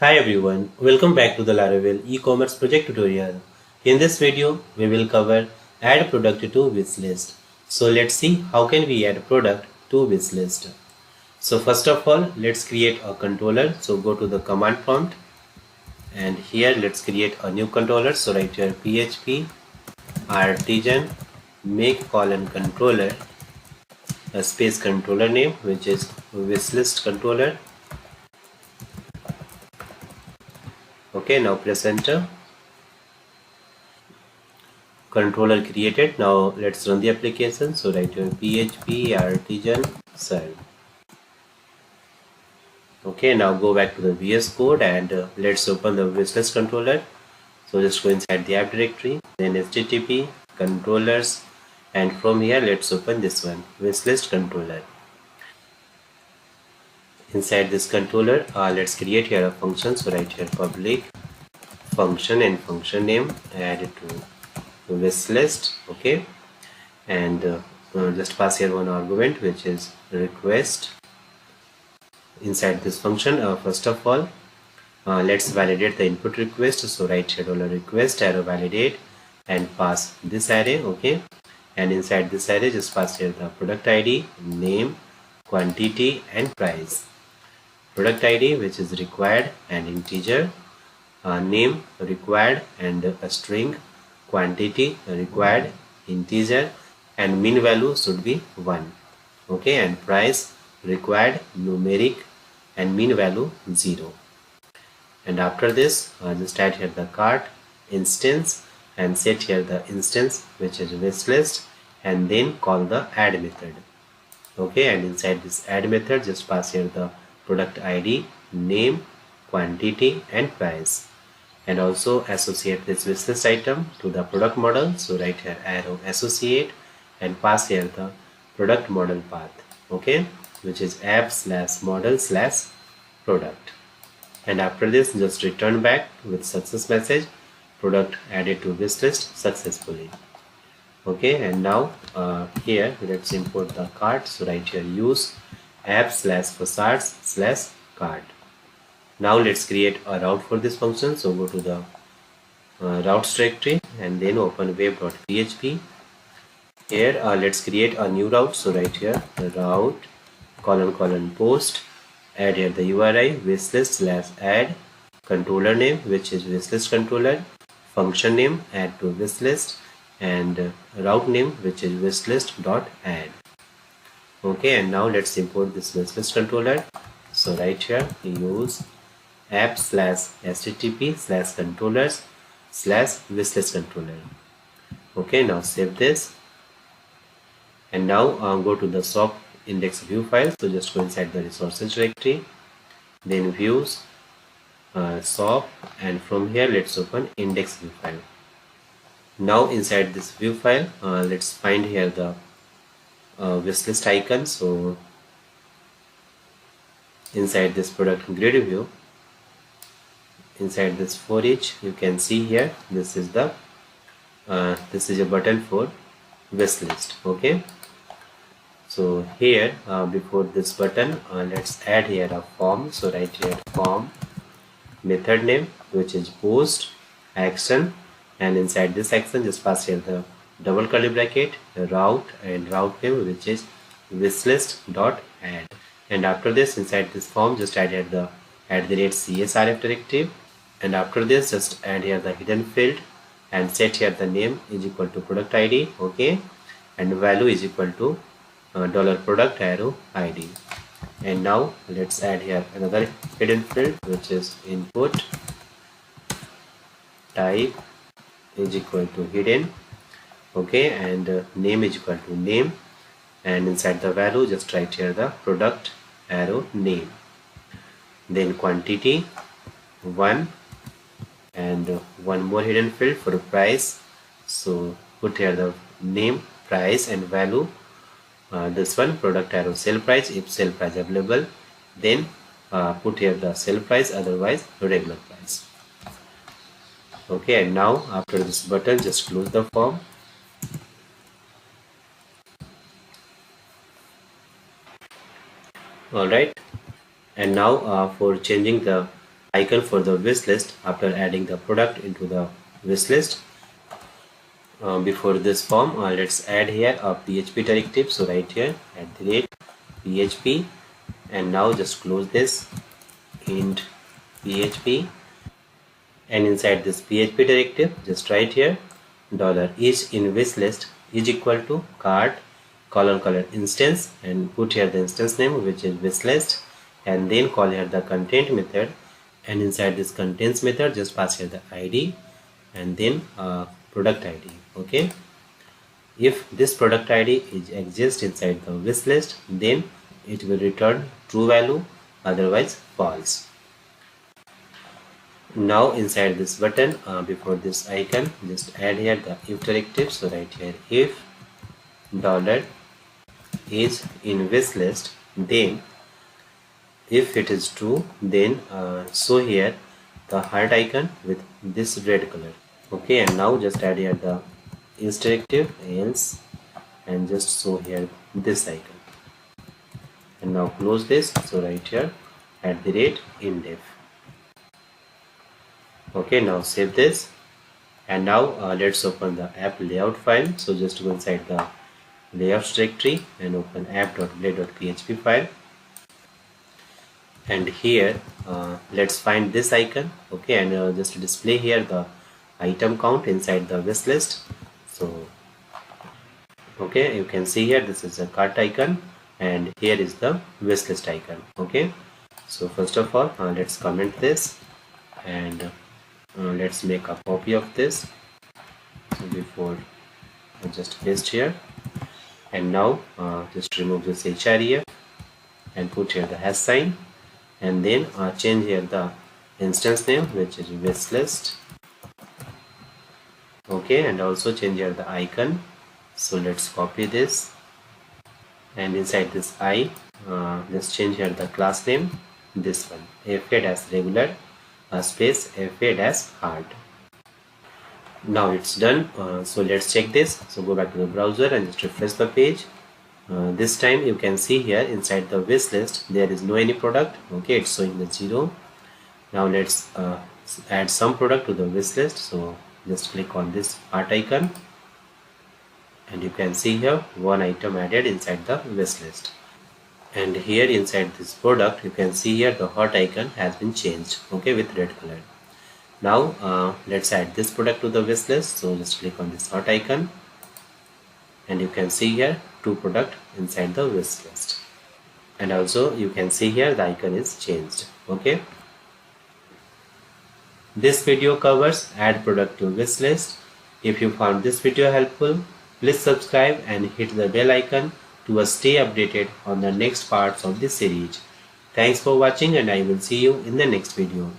Hi everyone, welcome back to the Laravel E-Commerce project tutorial. In this video, we will cover add product to wishlist. So let's see how can we add product to wishlist. So first of all, let's create a controller. So go to the command prompt and here let's create a new controller. So write here PHP artisan make colon controller a space controller name which is wishlist controller. Okay, now press enter. Controller created. Now let's run the application. So write your PHP artisan serve. Okay, now go back to the VS Code and let's open the wishlist controller. So just go inside the app directory, then HTTP controllers, and from here let's open this one, wishlist controller. Inside this controller, let's create here a function. So write here public function and function name, add it to wishlist. Okay, and just pass here one argument which is request. Inside this function, first of all, let's validate the input request. So write here $request arrow validate and pass this array. Okay, and inside this array just pass here the product ID, name, quantity and price. Product ID which is required and integer, name required and a string, quantity required integer, and mean value should be 1. Okay, and price required numeric and mean value 0. And after this, just add here the cart instance and set here the instance which is wishlist and then call the add method. Okay, and inside this add method just pass here the product ID, name, quantity and price, and also associate this wishlist item to the product model. So write here arrow associate and pass here the product model path. Okay, which is app/model/product. And after this just return back with success message, product added to wishlist successfully. Okay, and now here let's import the cart. So write here use app/facades/cart. Now let's create a route for this function. So go to the routes directory and then open web.php. Here let's create a new route. So write here the route :post, add here the URI wishlist/add, controller name which is wishlist controller, function name add to wishlist, and route name which is wishlist.add. Okay, and now let's import this wishlist controller. So write here use app/http/controllers/wishlist-controller. Okay, now save this and now go to the shop index view file. So just go inside the resources directory, then views, shop, and from here let's open index view file. Now inside this view file, let's find here the wishlist icon. So inside this product grid view, inside this for each, you can see here this is a button for wishlist. Okay, so here before this button let's add here a form. So write here form method name which is post action, and inside this action just pass here the double curly bracket route and route name which is wishlist.add. And after this, inside this form just add here the @csrf directive, and after this just add here the hidden field and set here the name is equal to product ID. Okay, and value is equal to $product arrow ID. And now let's add here another hidden field which is input type is equal to hidden. Okay, and name is equal to name, and inside the value just write here the product arrow name, then quantity 1, and one more hidden field for price. So put here the name, price, and value. This one product arrow sale price if sale price available, then put here the sale price, otherwise regular price. Okay, and now after this button just close the form. Alright, and now for changing the icon for the wish list after adding the product into the wish list. Before this form, let's add here a PHP directive. So right here @PHP, and now just close this int PHP, and inside this PHP directive just write here $isInWishlist is equal to cart color instance, and put here the instance name, which is wishlist, and then call here the content method, and inside this contents method just pass here the ID and then product ID. Okay, if this product ID exists inside the wish list, then it will return true value, otherwise false. Now inside this button, before this icon, just add here the if directive. So right here if $is in wish list, then if it is true, then show here the heart icon with this red color. Okay, and now just add here the else directive, else, and just show here this icon, and now close this. So right here @indef. Okay, now save this, and now let's open the app layout file. So just go inside the layouts directory and open app.blade.php file, and here let's find this icon. Okay, and just display here the item count inside the wish list. So okay, you can see here this is a cart icon, and here is the wish list icon. Okay, so first of all let's comment this, and let's make a copy of this. So before just paste here, and now just remove this href and put here the hash sign, and then change here the instance name, which is wishlist. Okay, and also change here the icon. So let's copy this, and inside this just change here the class name, this one, fa-regular space fa-hard. Now it's done. So let's check this. So go back to the browser and just refresh the page. This time you can see here inside the wish list there is no any product. Okay, it's showing the 0. Now let's add some product to the wish list. So just click on this heart icon, and you can see here one item added inside the wish list. And here inside this product you can see here the heart icon has been changed, okay, with red color. Now let's add this product to the wish list. So just click on this heart icon, and you can see here 2 product inside the wish list, and also you can see here the icon is changed. Okay, this video covers add product to wish list. If you found this video helpful, please subscribe and hit the bell icon to stay updated on the next parts of this series. Thanks for watching, and I will see you in the next video.